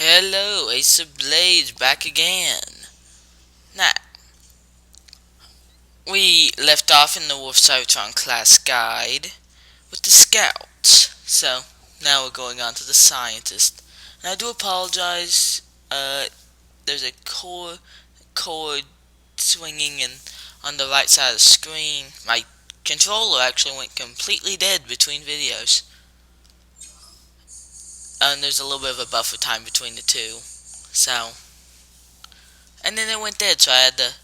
Hello, Ace of Blades back again. Now, we left off in the Wolf Cybertron class guide with the scouts. So, now we're going on to the scientist. And I do apologize, there's a cord swinging on the right side of the screen. My controller actually went completely dead between videos. And there's a little bit of a buffer time between the two. So, and then it went dead, so I had to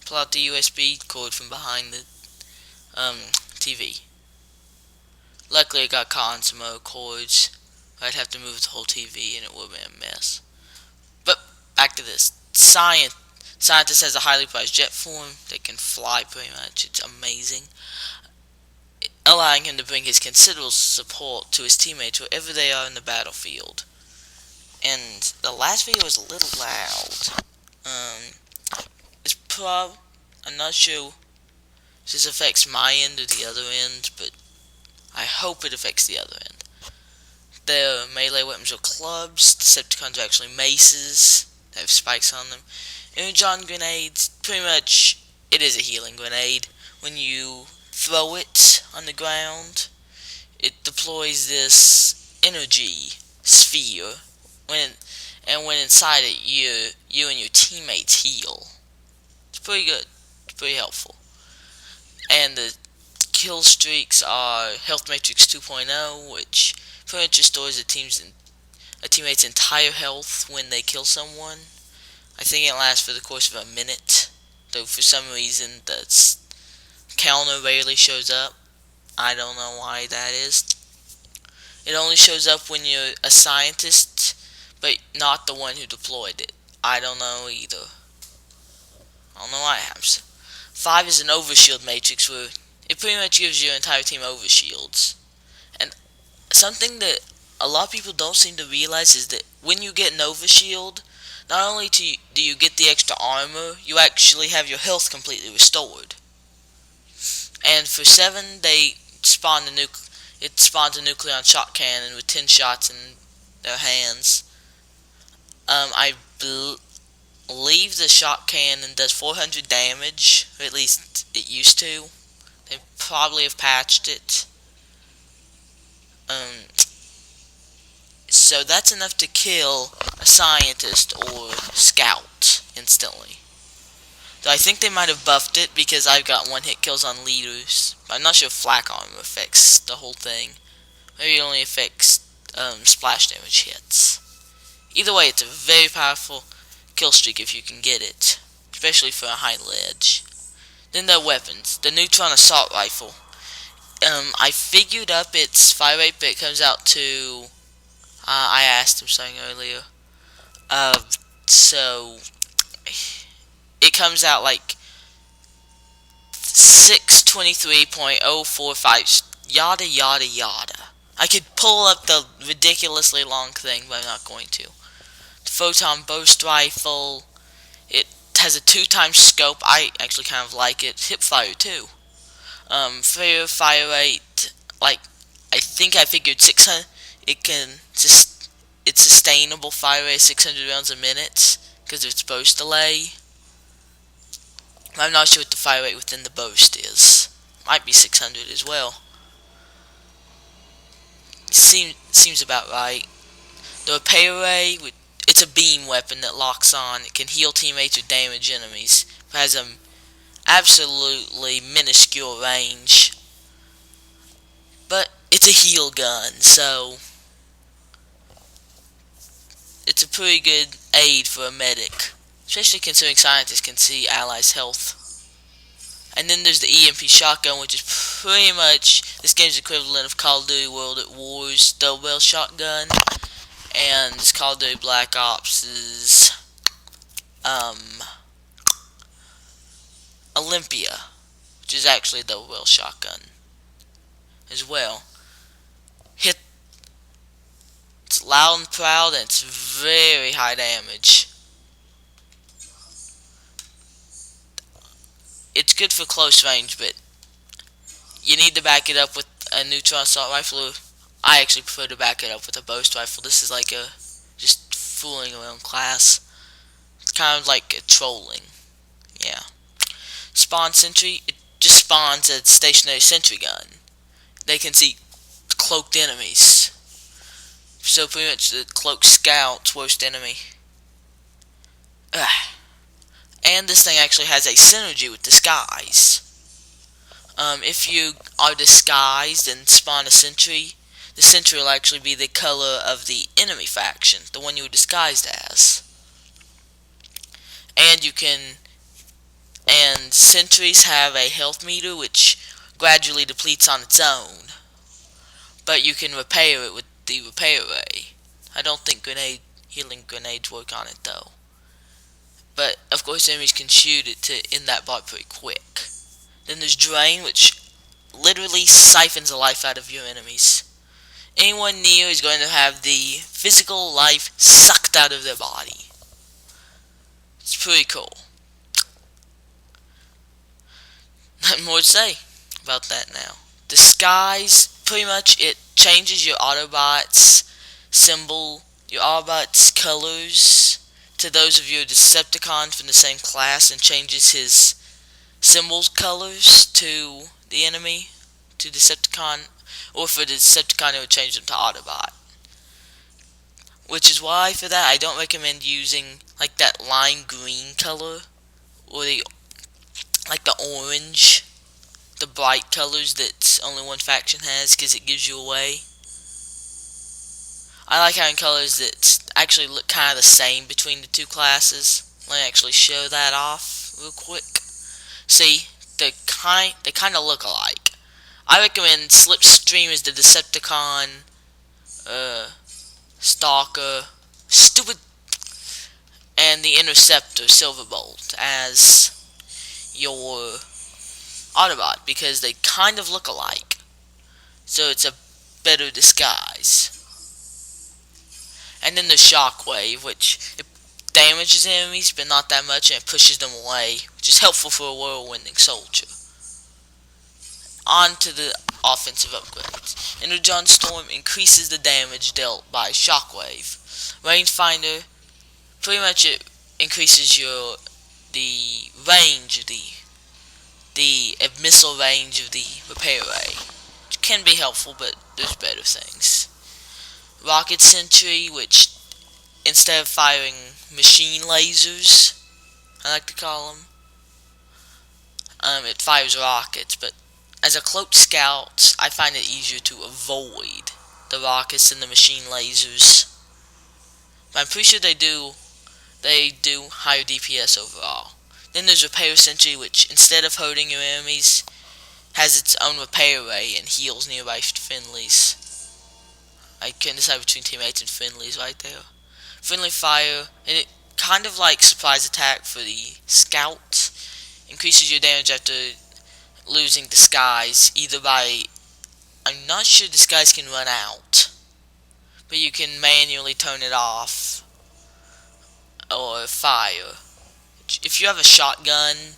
pull out the USB cord from behind the TV. Luckily, I got caught on some other cords. I'd have to move the whole TV, and it would have been a mess. But back to this. Scientist has a highly prized jet form that can fly pretty much. It's amazing, allowing him to bring his considerable support to his teammates wherever they are in the battlefield. And the last video was a little loud. I'm not sure if this affects my end or the other end, but I hope it affects the other end. Their melee weapons are clubs, Decepticons are actually maces, they have spikes on them. Energon grenades, pretty much, it is a healing grenade. When you throw it on the ground, it deploys this energy sphere, when inside it, you and your teammates heal. It's pretty good, it's pretty helpful. And the kill streaks are Health Matrix 2.0, which pretty much restores a teammate's entire health when they kill someone. I think it lasts for the course of a minute, though for some reason the counter rarely shows up. I don't know why that is. It only shows up when you're a scientist, but not the one who deployed it. I don't know either. I don't know why it happens. 5 is an overshield matrix where it pretty much gives your entire team overshields. And something that a lot of people don't seem to realize is that when you get an overshield, not only do you get the extra armor, you actually have your health completely restored. And for 7, it spawns a nucleon shot cannon with 10 shots in their hands. I believe the shot cannon does 400 damage, or at least it used to. They probably have patched it. So that's enough to kill a scientist or scout instantly. Though I think they might have buffed it because I've got one-hit kills on leaders. I'm not sure if flak armor affects the whole thing. Maybe it only affects splash damage hits. Either way, it's a very powerful kill streak if you can get it, especially for a high ledge. Then their weapons. The Neutron Assault Rifle. I figured up its fire rate, but it comes out to... I asked him something earlier. So... It comes out like 623.045, yada yada yada. I could pull up the ridiculously long thing, but I'm not going to. The Photon Burst Rifle, it has a 2x scope. I actually kind of like it. Hipfire too. Fair fire rate, like I think I figured 600. It's sustainable fire rate 600 rounds a minute because of its burst delay. I'm not sure what the fire rate within the burst is. Might be 600 as well. Seems about right. The repair ray, it's a beam weapon that locks on. It can heal teammates or damage enemies. It has an absolutely minuscule range. But it's a heal gun, so it's a pretty good aid for a medic. Especially considering scientists can see allies' health. And then there's the EMP shotgun, which is pretty much this game's equivalent of Call of Duty World at War's double shotgun, and Call of Duty Black Ops' Olympia, which is actually a double shotgun as well. It's loud and proud, and it's very high damage. It's good for close range, but you need to back it up with a neutron assault rifle. I actually prefer to back it up with a burst rifle. This is like a just fooling around, class. It's kind of like a trolling. Yeah. Spawn sentry, it just spawns a stationary sentry gun. They can see cloaked enemies. So pretty much the cloaked scout's worst enemy. Ugh. And this thing actually has a synergy with disguise. If you are disguised and spawn a sentry, the sentry will actually be the color of the enemy faction, the one you were disguised as. And sentries have a health meter which gradually depletes on its own. But you can repair it with the repair ray. I don't think healing grenades work on it though. But of course enemies can shoot it to end that bar pretty quick. Then there's Drain, which literally siphons the life out of your enemies. Anyone near is going to have the physical life sucked out of their body. It's pretty cool. Nothing more to say about that now. Disguise, pretty much it changes your Autobot's symbol, your Autobot's colors to those of your Decepticons from the same class, and changes his symbol's colors to the enemy, to Decepticon, or for the Decepticon it would change them to Autobot. Which is why for that I don't recommend using like that lime green color, or like the orange, the bright colors that only one faction has, because it gives you away. I like having colors that actually look kind of the same between the two classes. Let me actually show that off real quick. See, they kind of look alike. I recommend Slipstream as the Decepticon, Stalker, and the Interceptor, Silverbolt, as your Autobot, because they kind of look alike. So it's a better disguise. And then the Shockwave, which it damages enemies, but not that much, and it pushes them away, which is helpful for a whirlwinding soldier. On to the offensive upgrades. Energon Storm increases the damage dealt by Shockwave. Rangefinder, pretty much it increases the range of the missile range of the repair ray, which can be helpful, but there's better things. Rocket Sentry, which instead of firing machine lasers, I like to call them, it fires rockets, but as a cloaked scout, I find it easier to avoid the rockets and the machine lasers. But I'm pretty sure they do higher DPS overall. Then there's Repair Sentry, which instead of hurting your enemies, has its own repair ray and heals nearby friendlies. I couldn't decide between teammates and friendlies right there. Friendly Fire, and it kind of like Surprise Attack for the Scout, increases your damage after losing Disguise, either by, I'm not sure Disguise can run out, but you can manually turn it off, or fire. If you have a shotgun,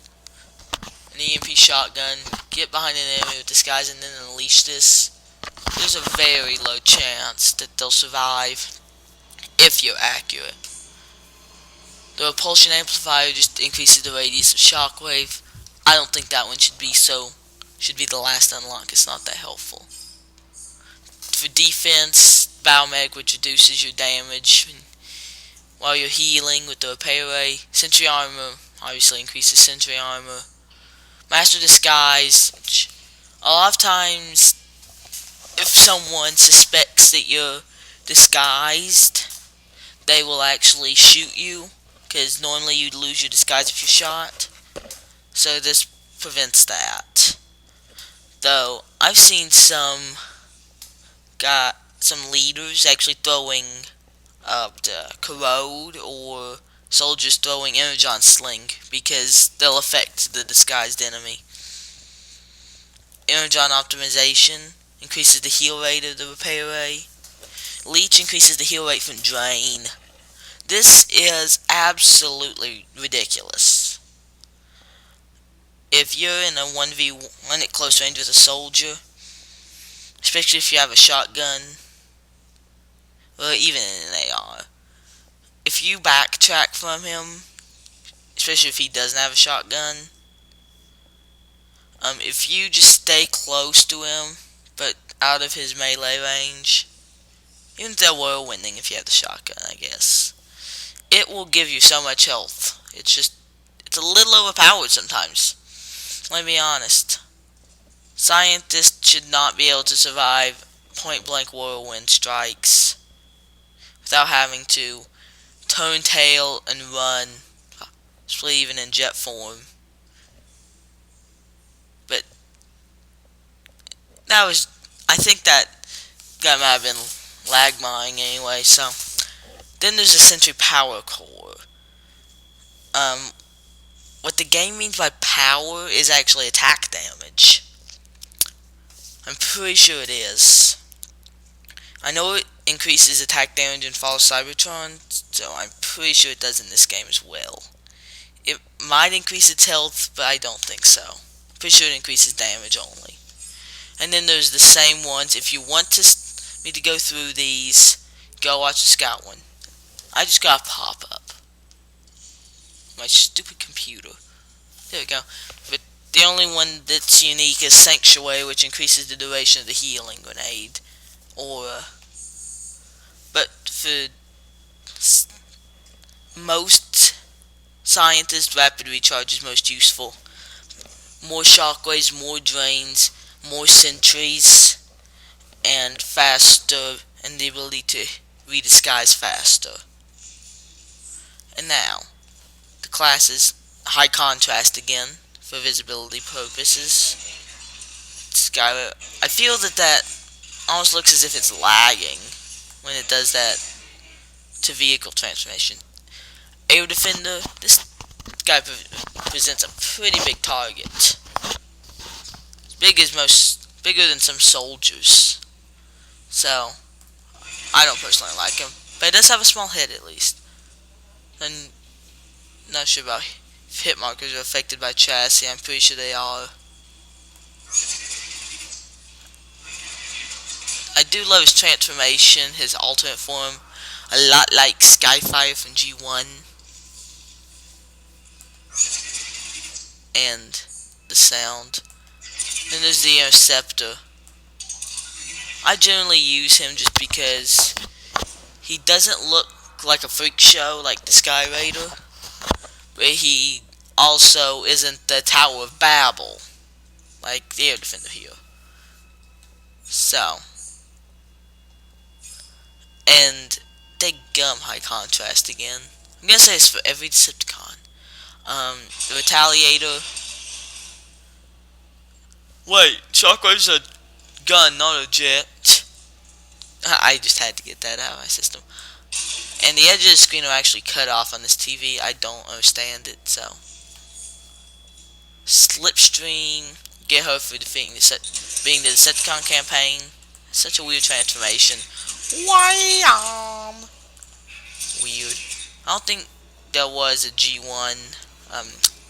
an EMP shotgun, get behind an enemy with Disguise and then unleash this, there's a very low chance that they'll survive if you're accurate. The Repulsion Amplifier just increases the radius of Shockwave. I don't think that one should be the last unlock. It's not that helpful. For defense, Biomedic, which reduces your damage while you're healing with the repair ray. Sentry Armor obviously increases Sentry Armor. Master Disguise, which a lot of times if someone suspects that you're disguised, they will actually shoot you, because normally you'd lose your disguise if you're shot. So this prevents that. Though I've seen some leaders actually throwing the corrode, or soldiers throwing Energon Sling, because they'll affect the disguised enemy. Energon Optimization increases the heal rate of the repair ray. Leech increases the heal rate from Drain. This is absolutely ridiculous. If you're in a 1v1 at close range with a soldier, especially if you have a shotgun, or even an AR, you backtrack from him, especially if he doesn't have a shotgun, if you just stay close to him, but out of his melee range, even if they're whirlwinding if you have the shotgun, I guess, it will give you so much health. It's a little overpowered sometimes. Let me be honest. Scientists should not be able to survive point-blank whirlwind strikes without having to turn tail and run, especially even in jet form. But I think that guy might have been lag mining anyway. So then there's a Sentry Power Core. What the game means by power is actually attack damage. I'm pretty sure it is. I know it increases attack damage in Fall of Cybertron, so I'm pretty sure it does in this game as well. It might increase its health, but I don't think so. Pretty sure it increases damage only. And then there's the same ones. If you want me to go through these, go watch the Scout one. I just got a pop-up. My stupid computer. There we go. But the only one that's unique is Sanctuary, which increases the duration of the healing grenade. But for most scientists, Rapid Recharge is most useful. More shockwaves, more drains, more sentries, and faster, and the ability to redisguise faster. And now, the class is high contrast again, for visibility purposes. I feel that almost looks as if it's lagging when it does that to vehicle transformation. Air Defender, this guy presents a pretty big target. Bigger than some soldiers. So, I don't personally like him, but he does have a small head at least. I'm not sure about if hit markers are affected by chassis. I'm pretty sure they are. I do love his transformation, his alternate form, a lot like Skyfire from G1. And the sound. Then there's the Interceptor. I generally use him just because he doesn't look like a freak show like the Sky Raider, but he also isn't the Tower of Babel like the Air Defender here. So, and they gum high contrast again. I'm gonna say it's for every Decepticon. The Retaliator. Wait, Shockwave's a gun, not a jet. I just had to get that out of my system. And the edges of the screen are actually cut off on this TV. I don't understand it, so. Slipstream. Get her for defeating being the Decepticon campaign. Such a weird transformation. Wham! Weird. I don't think there was a G1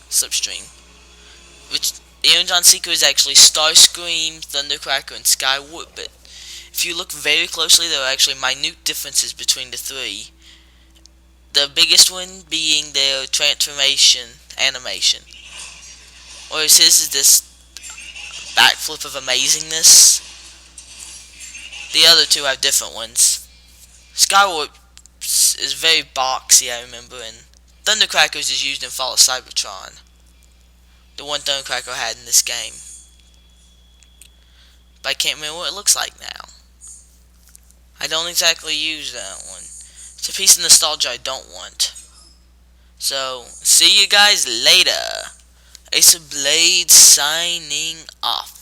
Slipstream. Which the Energon Seeker is actually Starscream, Thundercracker, and Skywarp, but if you look very closely, there are actually minute differences between the three. The biggest one being their transformation animation. Whereas his is this backflip of amazingness. The other two have different ones. Skywarp is very boxy, I remember, and Thundercrackers is used in Fall of Cybertron. The one Thundercracker had in this game. But I can't remember what it looks like now. I don't exactly use that one. It's a piece of nostalgia I don't want. So, see you guys later. Ace of Blades signing off.